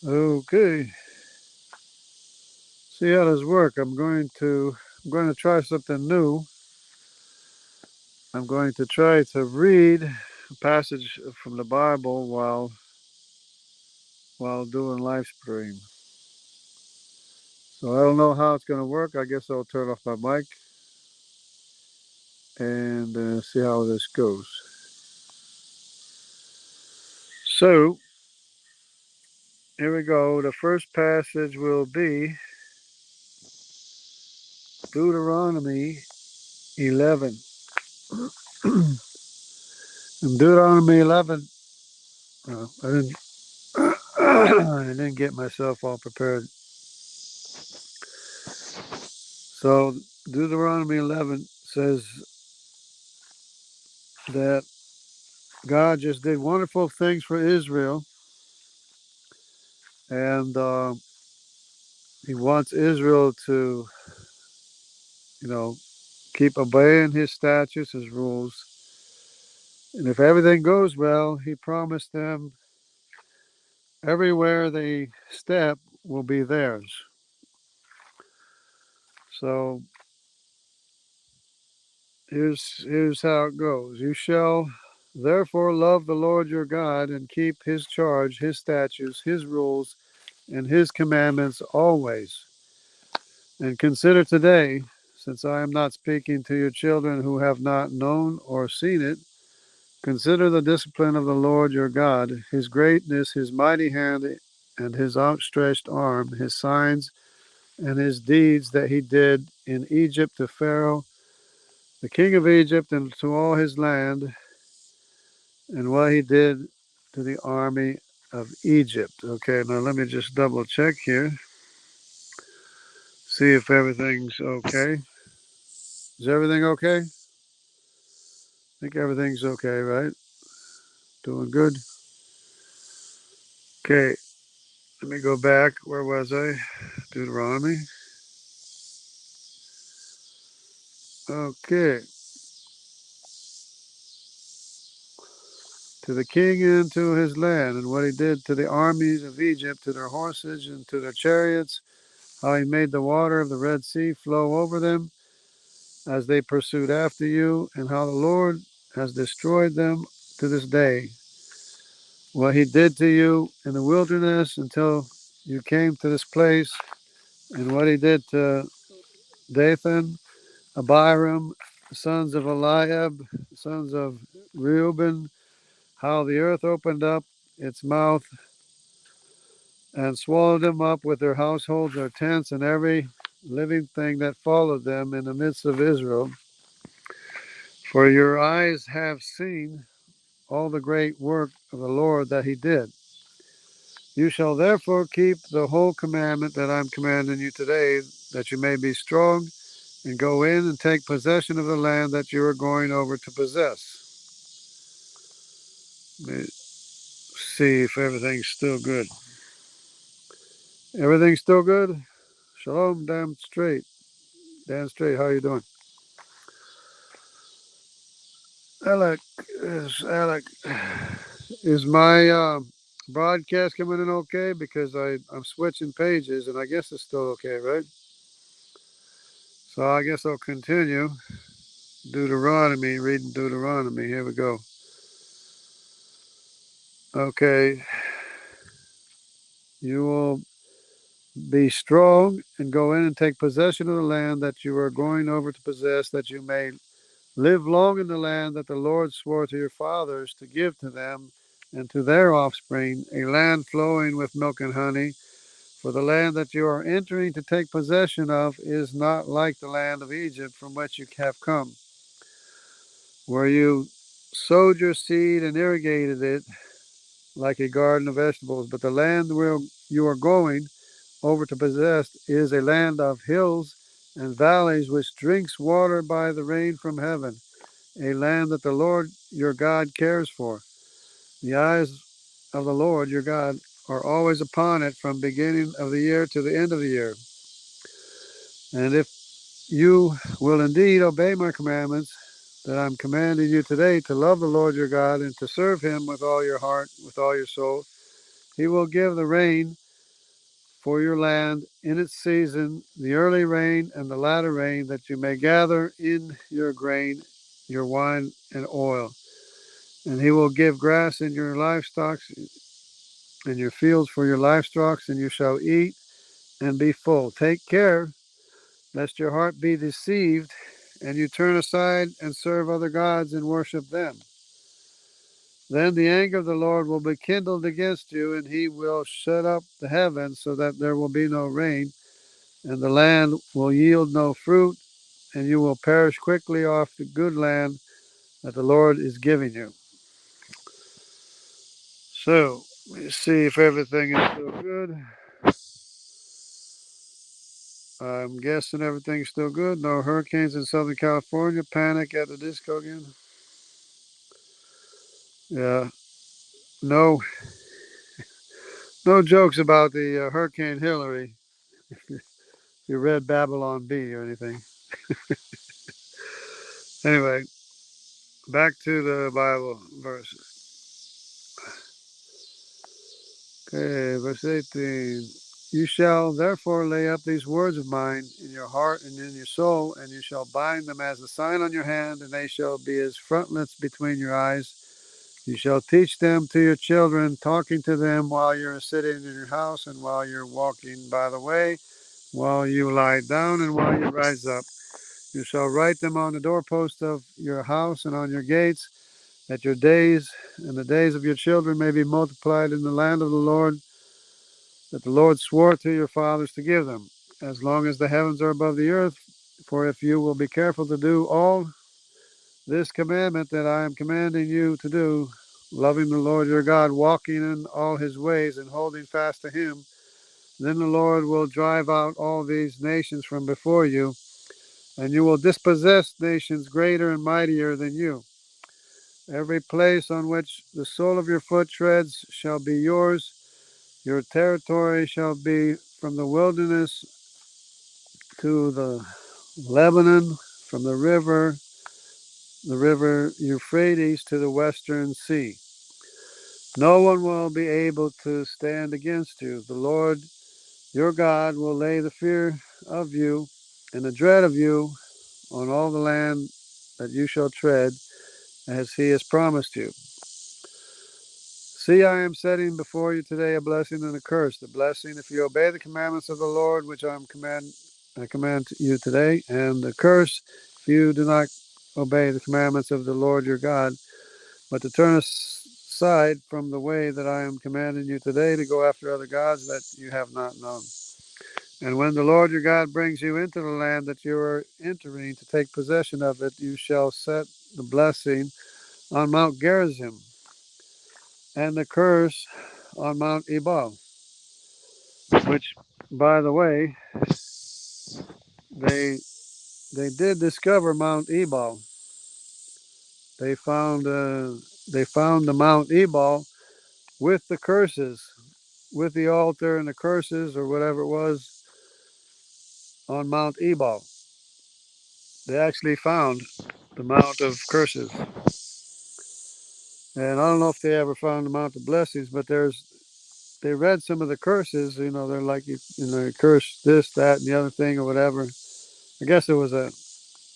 Okay, see how this works. I'm going to try something new. I'm going to try to read a passage from the Bible while doing live stream. So I don't know how it's going to work. I guess I'll turn off my mic and see how this goes. So here we go. The first passage will be Deuteronomy 11. In Deuteronomy 11, I didn't I didn't get myself all prepared. So Deuteronomy 11 says that God just did wonderful things for Israel, and He wants Israel to, you know, keep obeying His statutes, His rules, and if everything goes well, He promised them everywhere they step will be theirs. So here's how it goes. You shall therefore love the Lord your God and keep His charge, His statutes, His rules, and His commandments always. And consider today, since I am not speaking to your children who have not known or seen it, consider the discipline of the Lord your God, His greatness, His mighty hand, and His outstretched arm, His signs and His deeds that He did in Egypt to Pharaoh, the king of Egypt, and to all his land, and what He did to the army of Egypt. Okay, now let me just double check here, see if everything's okay. Is everything okay? I think everything's okay, right? Doing good. Okay, let me go back. Where was I? Deuteronomy. Okay. To the king and to his land, and what he did to the armies of Egypt, to their horses and to their chariots, how he made the water of the Red Sea flow over them as they pursued after you, and how the Lord has destroyed them to this day. What He did to you in the wilderness until you came to this place, and what He did to Dathan, Abiram, sons of Eliab, sons of Reuben, how the earth opened up its mouth and swallowed them up with their households, their tents, and every living thing that followed them in the midst of Israel. For your eyes have seen all the great work of the Lord that He did. You shall therefore keep the whole commandment that I'm commanding you today, that you may be strong and go in and take possession of the land that you are going over to possess. Let me see if everything's still good. Everything's still good? Shalom, damn straight. Damn straight, how you doing? Alec, is my broadcast coming in okay? Because I'm switching pages, and I guess it's still okay, right? So I guess I'll continue. Deuteronomy, reading Deuteronomy. Here we go. Okay. You will be strong and go in and take possession of the land that you are going over to possess, that you may live long in the land that the Lord swore to your fathers to give to them and to their offspring, a land flowing with milk and honey. For the land that you are entering to take possession of is not like the land of Egypt from which you have come, where you sowed your seed and irrigated it like a garden of vegetables. But the land where you are going over to possess is a land of hills and valleys which drinks water by the rain from heaven, a land that the Lord your God cares for. The eyes of the Lord your God are always upon it from beginning of the year to the end of the year. And if you will indeed obey my commandments that I'm commanding you today, to love the Lord your God and to serve him with all your heart, with all your soul, He will give the rain for your land in its season, the early rain and the latter rain, that you may gather in your grain, your wine, and oil. And he will give grass in your livestock, in your fields for your livestock, and you shall eat and be full. Take care lest your heart be deceived, and you turn aside and serve other gods and worship them. Then the anger of the Lord will be kindled against you, and he will shut up the heavens so that there will be no rain, and the land will yield no fruit, and you will perish quickly off the good land that the Lord is giving you. So, let's see if everything is still good. I'm guessing everything's still good. No hurricanes in Southern California. Panic at the disco again. Yeah. No, no jokes about the Hurricane Hillary. You read Babylon Bee or anything. Anyway, back to the Bible verses. Okay, verse 18. You shall therefore lay up these words of mine in your heart and in your soul, and you shall bind them as a sign on your hand, and they shall be as frontlets between your eyes. You shall teach them to your children, talking to them while you're sitting in your house, and while you're walking by the way, while you lie down, and while you rise up. You shall write them on the doorpost of your house and on your gates, that your days and the days of your children may be multiplied in the land of the Lord, that the Lord swore to your fathers to give them, as long as the heavens are above the earth. For if you will be careful to do all this commandment that I am commanding you to do, loving the Lord your God, walking in all his ways, and holding fast to him, then the Lord will drive out all these nations from before you, and you will dispossess nations greater and mightier than you. Every place on which the sole of your foot treads shall be yours. Your territory shall be from the wilderness to the Lebanon, from the river Euphrates to the western sea. No one will be able to stand against you. The Lord your God will lay the fear of you and the dread of you on all the land that you shall tread, as he has promised you. See, I am setting before you today a blessing and a curse. The blessing, if you obey the commandments of the Lord, which I command you today, and the curse, if you do not obey the commandments of the Lord your God, but to turn aside from the way that I am commanding you today, to go after other gods that you have not known. And when the Lord your God brings you into the land that you are entering to take possession of it, you shall set the blessing on Mount Gerizim, and the curse on Mount Ebal, which, by the way, they they did discover Mount Ebal. They found the Mount Ebal with the curses, with the altar and the curses or whatever it was on Mount Ebal. They actually found the Mount of Curses. And I don't know if they ever found the Mount of Blessings, but they read some of the curses. They're like, curse this, that, and the other thing or whatever. I guess it was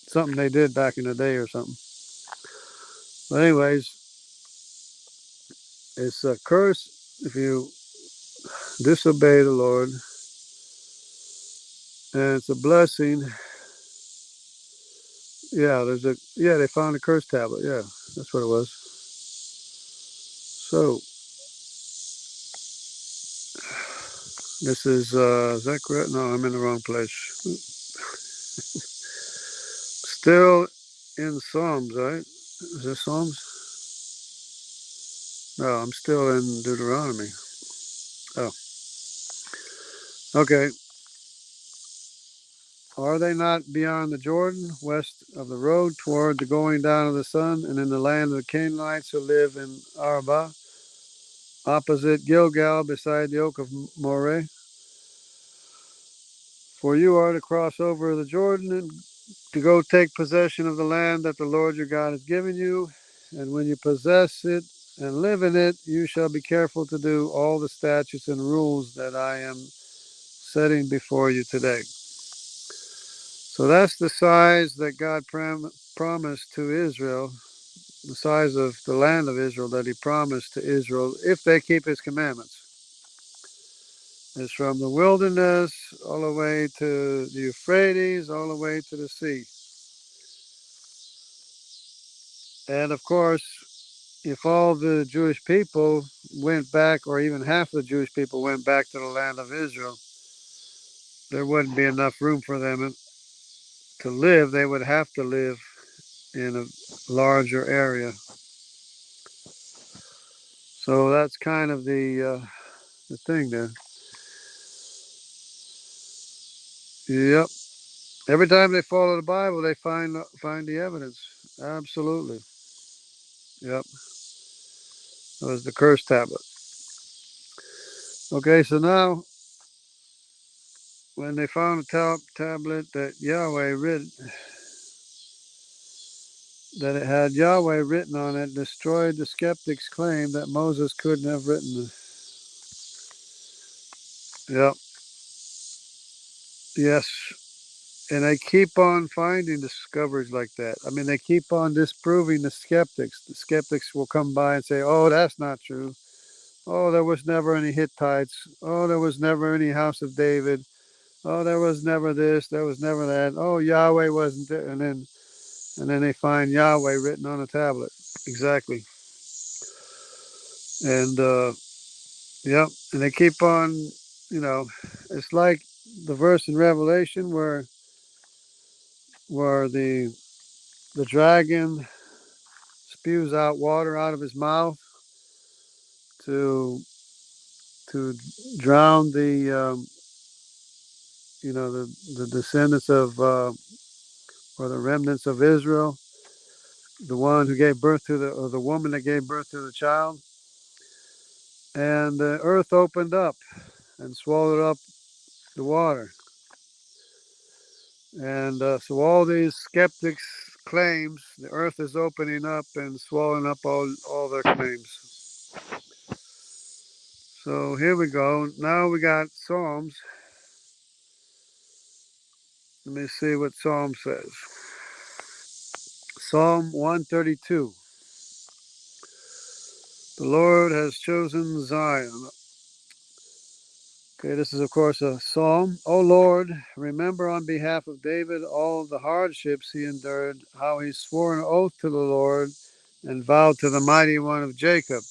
something they did back in the day or something. But anyways, it's a curse if you disobey the Lord, and it's a blessing. Yeah, they found a curse tablet. Yeah, that's what it was. So this is Zechariah. No, I'm in the wrong place. Still in Psalms, right? Is this Psalms? No, I'm still in Deuteronomy. Oh, okay. Are they not beyond the Jordan, west of the road, toward the going down of the sun, and in the land of the Canaanites who live in Arba, opposite Gilgal, beside the oak of Moreh? For you are to cross over the Jordan and to go take possession of the land that the Lord your God has given you. And when you possess it and live in it, you shall be careful to do all the statutes and rules that I am setting before you today. So that's the size that God promised to Israel, the size of the land of Israel that he promised to Israel if they keep his commandments. It's from the wilderness all the way to the Euphrates, all the way to the sea. And of course, if all the Jewish people went back, or even half the Jewish people went back to the land of Israel, there wouldn't be enough room for them to live. They would have to live in a larger area. So that's kind of the thing there. Yep. Every time they follow the Bible, they find the evidence. Absolutely. Yep. That was the curse tablet. Okay, so now when they found a tablet that Yahweh written, that it had Yahweh written on it, destroyed the skeptics' claim that Moses couldn't have written it. Yep. Yes. And they keep on finding discoveries like that. I mean, they keep on disproving the skeptics. The skeptics will come by and say, oh, that's not true. Oh, there was never any Hittites. Oh, there was never any house of David. Oh, there was never this. There was never that. Oh, Yahweh wasn't there. And then they find Yahweh written on a tablet. Exactly. And yep. And they keep on, you know, it's like the verse in Revelation where the dragon spews out water out of his mouth to drown the descendants of or the remnants of Israel, the one who gave birth to or the woman that gave birth to the child. And the earth opened up and swallowed up the water. And so all these skeptics' claims, the earth is opening up and swallowing up all their claims. So here we go. Now we got Psalms. Let me see what Psalm says. Psalm 132. The Lord has chosen Zion. Okay, this is, of course, a psalm. O Lord, remember on behalf of David all the hardships he endured, how he swore an oath to the Lord and vowed to the Mighty One of Jacob.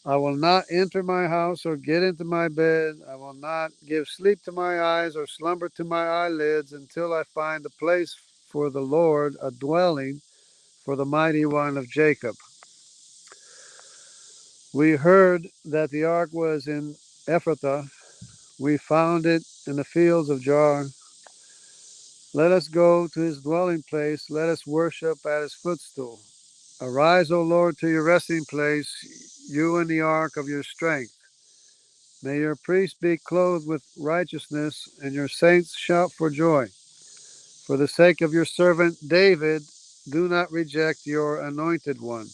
I will not enter my house or get into my bed. I will not give sleep to my eyes or slumber to my eyelids until I find a place for the Lord, a dwelling for the Mighty One of Jacob. We heard that the ark was in Ephrathah. We found it in the fields of Jar. Let us go to his dwelling place. Let us worship at his footstool. Arise, O Lord, to your resting place, you and the ark of your strength. May your priests be clothed with righteousness, and your saints shout for joy. For the sake of your servant David, do not reject your anointed one.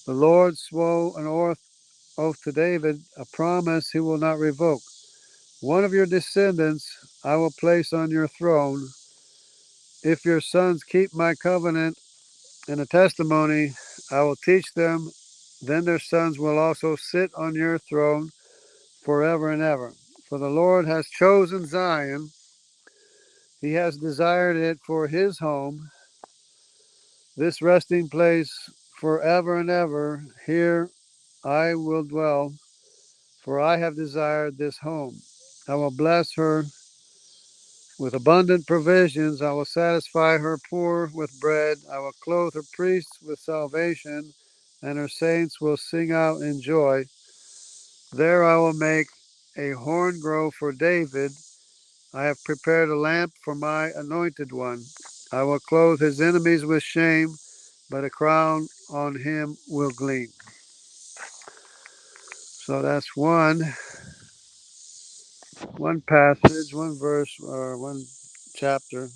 The Lord swore an oath to David, a promise he will not revoke. One of your descendants I will place on your throne. If your sons keep my covenant and a testimony, I will teach them. Then their sons will also sit on your throne forever and ever. For the Lord has chosen Zion. He has desired it for his home, this resting place forever and ever. Here I will dwell, for I have desired this home. I will bless her with abundant provisions. I will satisfy her poor with bread. I will clothe her priests with salvation, and her saints will sing out in joy. There I will make a horn grow for David. I have prepared a lamp for my anointed one. I will clothe his enemies with shame, but a crown on him will gleam. So that's one passage, one verse, or one chapter.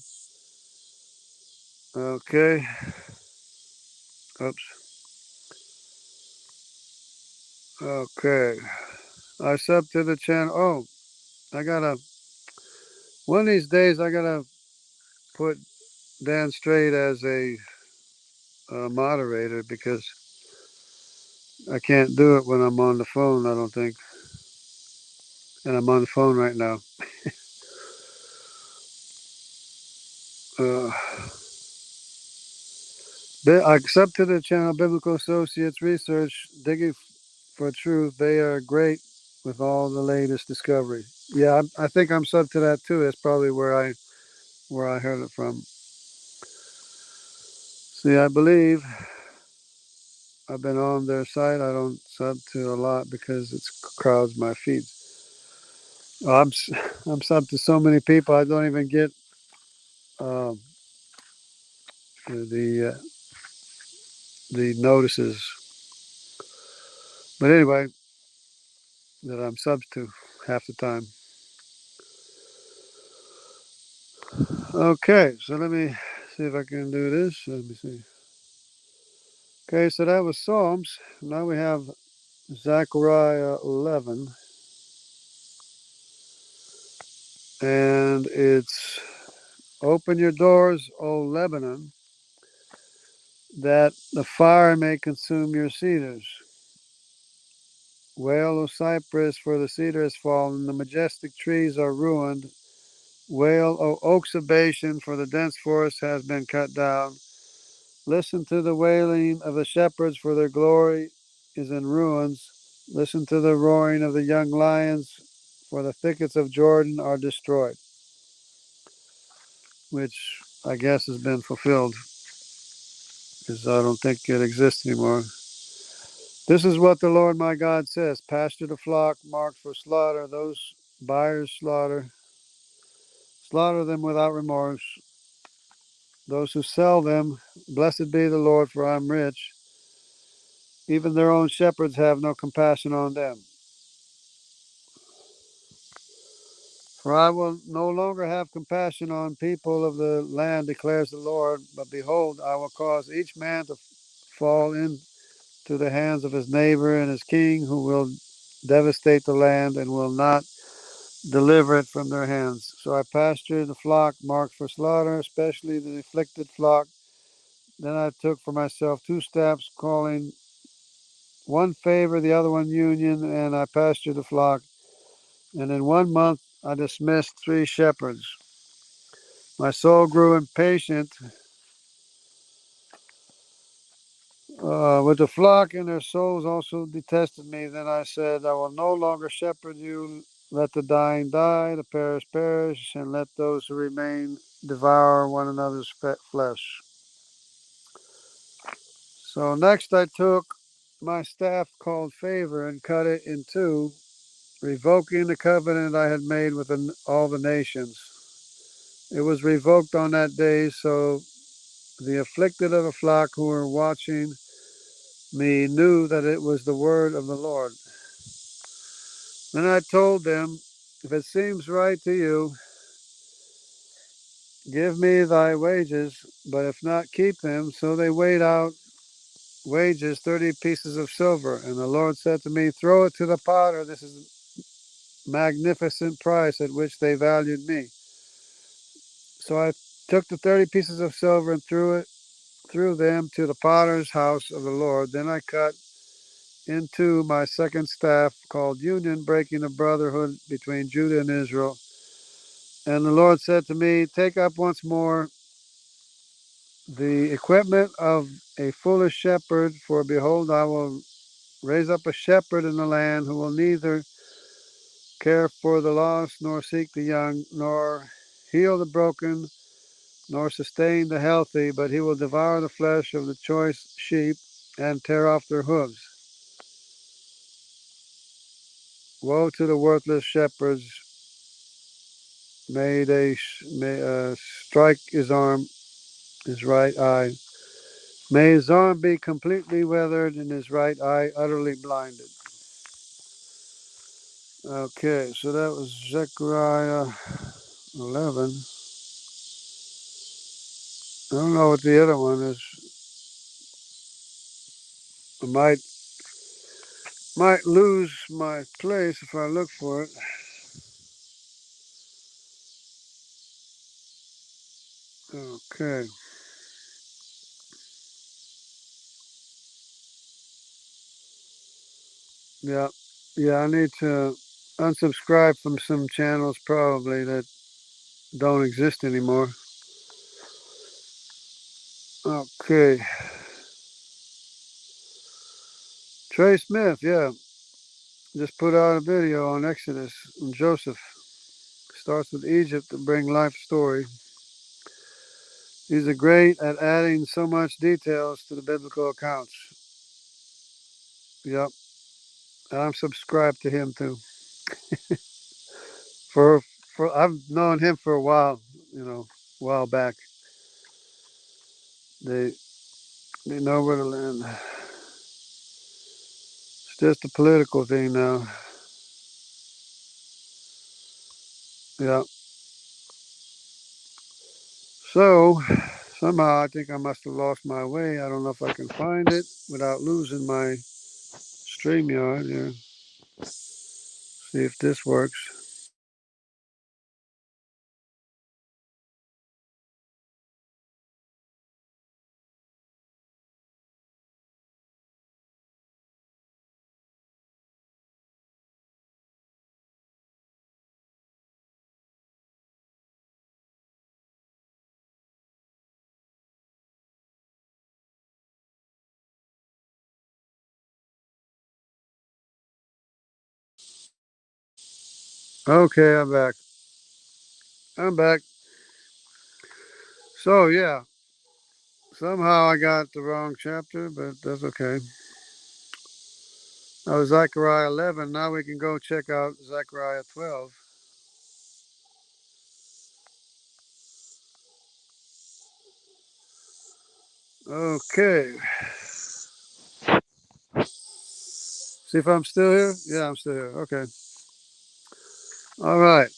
Okay. Oops. Okay. I sub to the channel. Oh, I gotta, one of these days, I gotta put Dan Straight as a moderator because I can't do it when I'm on the phone, I don't think. And I'm on the phone right now. Uh, I sub to the channel Biblical Associates Research, Digging for Truth. They are great with all the latest discovery. Yeah, I think I'm sub to that too. That's probably where I heard it from. See, I believe I've been on their site. I don't sub to a lot because it crowds my feed. Oh, I'm sub to so many people. I don't even get um, the the notices. But anyway, that I'm subs to half the time. Okay, so let me see if I can do this. Let me see. Okay, so that was Psalms. Now we have Zechariah 11, and it's open your doors, O Lebanon, that the fire may consume your cedars. Wail, O cypress, for the cedar has fallen, the majestic trees are ruined. Wail, O oaks of Bashan, for the dense forest has been cut down. Listen to the wailing of the shepherds, for their glory is in ruins. Listen to the roaring of the young lions, for the thickets of Jordan are destroyed, which I guess has been fulfilled because I don't think it exists anymore. This is what the Lord my God says: pasture the flock marked for slaughter, those buyers slaughter them without remorse. Those who sell them, blessed be the Lord, for I am rich. Even their own shepherds have no compassion on them. For I will no longer have compassion on people of the land, declares the Lord. But behold, I will cause each man to fall into the hands of his neighbor and his king, who will devastate the land and will not deliver it from their hands. So I pastured the flock marked for slaughter, especially the afflicted flock. Then I took for myself 2 steps, calling one favor, the other one union, and I pastured the flock. And in 1 month I dismissed 3 shepherds. My soul grew impatient with the flock, and their souls also detested me. Then I said, I will no longer shepherd you. Let the dying die, the perish, and let those who remain devour one another's flesh. So next I took my staff called favor and cut it in two, revoking the covenant I had made with all the nations. It was revoked on that day, so the afflicted of the flock who were watching me knew that it was the word of the Lord. Then I told them, if it seems right to you, give me thy wages, but if not, keep them. So they weighed out wages, 30 pieces of silver. And the Lord said to me, throw it to the potter. This is a magnificent price at which they valued me. So I took the 30 pieces of silver and threw them to the potter's house of the Lord. Then I cut into my second staff called Union, breaking the brotherhood between Judah and Israel. And the Lord said to me, take up once more the equipment of a foolish shepherd, for behold, I will raise up a shepherd in the land who will neither care for the lost, nor seek the young, nor heal the broken, nor sustain the healthy, but he will devour the flesh of the choice sheep and tear off their hooves. Woe to the worthless shepherds! May strike his arm, his right eye. May his arm be completely weathered and his right eye utterly blinded. Okay, so that was Zechariah 11. I don't know what the other one is. I might Might lose my place if I look for it. Okay. Yeah. Yeah, I need to unsubscribe from some channels probably that don't exist anymore. Okay. Trey Smith, yeah. Just put out a video on Exodus and Joseph. Starts with Egypt to bring life story. He's a great at adding so much details to the biblical accounts. Yep. I'm subscribed to him too. For I've known him for a while, a while back. They they know where to land. It's just a political thing now. Yeah. So somehow I think I must have lost my way. I don't know if I can find it without losing my StreamYard here. See if this works. Okay, I'm back. I'm back. So yeah, somehow I got the wrong chapter, but that's okay. That was Zechariah 11. Now we can go check out Zechariah 12. Okay. See if I'm still here? Yeah, I'm still here. Okay. All right.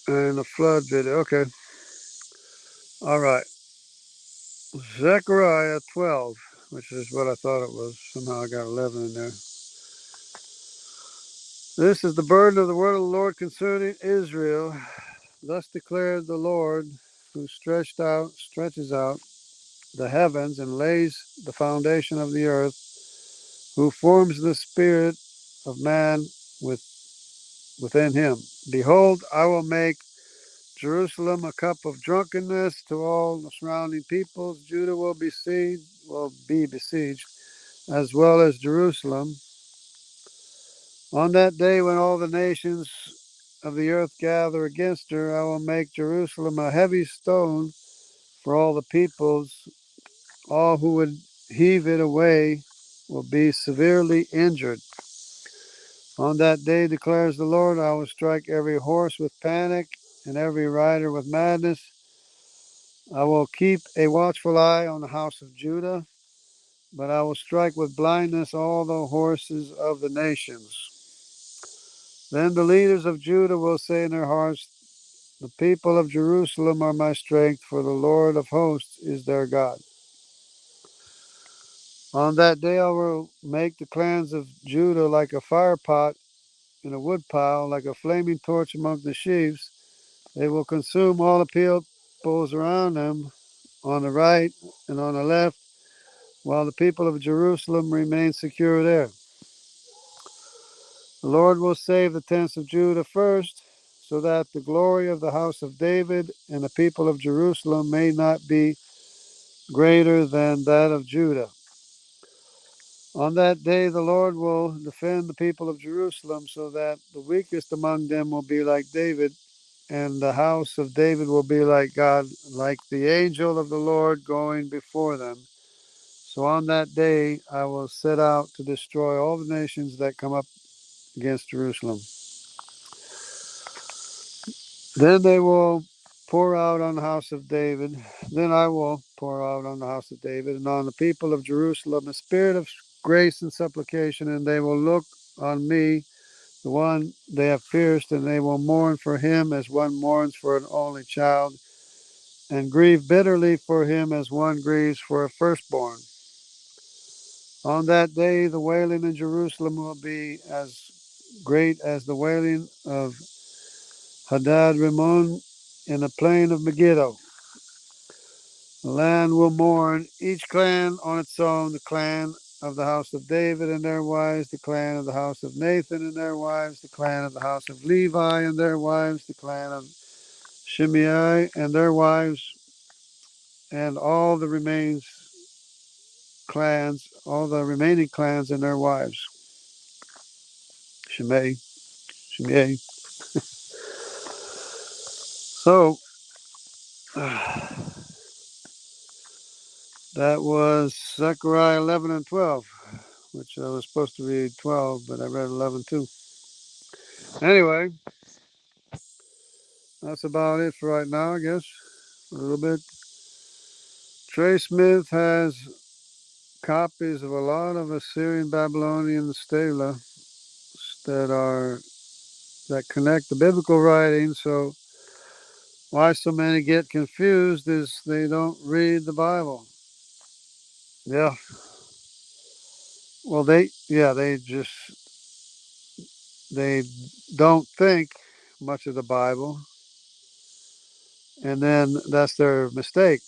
And the flood video. Okay. All right. Zechariah 12, which is what I thought it was. Somehow I got 11 in there. This is the burden of the word of the Lord concerning Israel. Thus declared the Lord, who stretches out the heavens and lays the foundation of the earth, who forms the spirit of man within him. Behold, I will make Jerusalem a cup of drunkenness to all the surrounding peoples. Judah will be besieged, as well as Jerusalem. On that day when all the nations of the earth gather against her, I will make Jerusalem a heavy stone for all the peoples. All who would heave it away will be severely injured. On that day, declares the Lord, I will strike every horse with panic and every rider with madness. I will keep a watchful eye on the house of Judah, but I will strike with blindness all the horses of the nations. Then the leaders of Judah will say in their hearts, the people of Jerusalem are my strength, for the Lord of hosts is their God. On that day I will make the clans of Judah like a firepot in a woodpile, like a flaming torch among the sheaves. They will consume all the peoples around them on the right and on the left, while the people of Jerusalem remain secure there. The Lord will save the tents of Judah first, so that the glory of the house of David and the people of Jerusalem may not be greater than that of Judah. On that day, the Lord will defend the people of Jerusalem, so that the weakest among them will be like David, and the house of David will be like God, like the angel of the Lord going before them. So on that day, I will set out to destroy all the nations that come up against Jerusalem. Then they will pour out on the house of David. Then I will pour out on the house of David and on the people of Jerusalem a spirit of grace and supplication, and they will look on me, the one they have pierced, and they will mourn for him as one mourns for an only child, and grieve bitterly for him as one grieves for a firstborn. On that day, the wailing in Jerusalem will be as great as the wailing of Hadad Rimmon in the plain of Megiddo. The land will mourn, each clan on its own, the clan of the house of David and their wives, the clan of the house of Nathan and their wives, the clan of the house of Levi and their wives, the clan of Shimei and their wives, and all the remaining clans and their wives. Shimei. So that was Zechariah 11 and 12, which I was supposed to read 12, but I read 11 too. Anyway, that's about it for right now, I guess. A little bit. Trey Smith has copies of a lot of Assyrian Babylonian stela that connect the biblical writings. So why so many get confused is they don't read the Bible. Yeah. Well, they don't think much of the Bible, and then that's their mistake.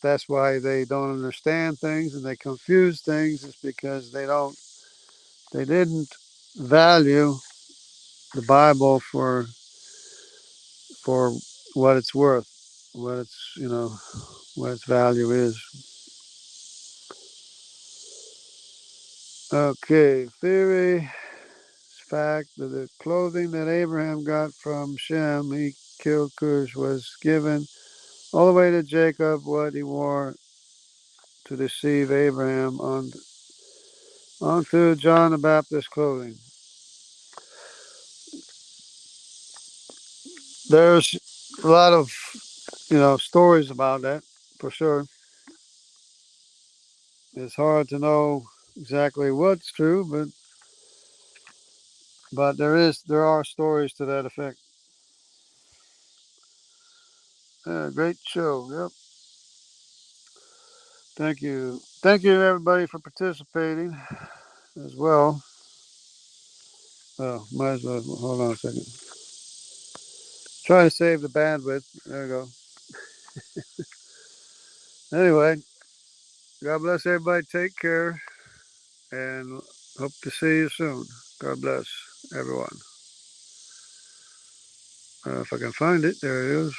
That's why they don't understand things and they confuse things. Is because they didn't value the Bible for what it's worth, what its value is. Okay, theory. Fact that the clothing that Abraham got from Shem, he killed Cush, was given all the way to Jacob what he wore to deceive Abraham onto John the Baptist's clothing. There's a lot of stories about that for sure. It's hard to know exactly what's true, but there are stories to that effect. Great show. Yep. Thank you everybody for participating as well. Oh, might as well hold on a second. Try to save the bandwidth. There we go. Anyway, God bless everybody. Take care, and hope to see you soon. God bless everyone. If I can find it, there it is.